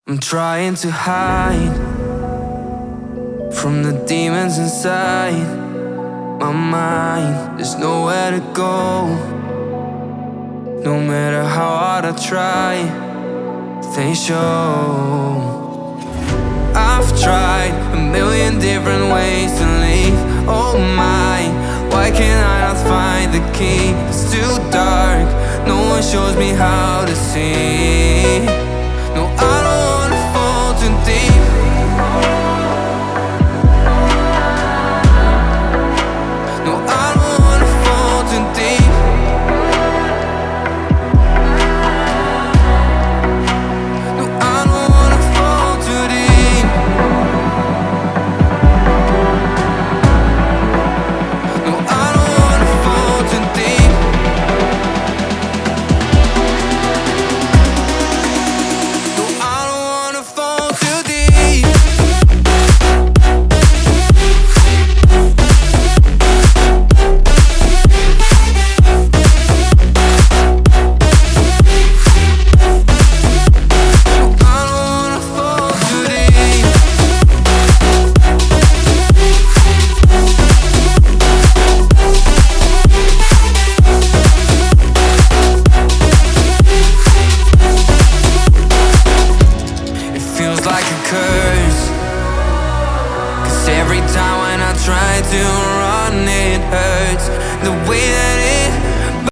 I'm trying to hide from the demons inside my mind. There's nowhere to go. No matter how hard I try, they show. I've tried a million different ways to leave. Oh my, why can't I not find the key? It's too dark, no one shows me how to see. No, I don't wanna fall too deep. No, I don't wanna fall too deep. No, I don't wanna fall too deep. No, I don't wanna fall too deep. No, I don't wanna fall too deep. Like a curse, 'cause every time when I try to run it hurts. The way that it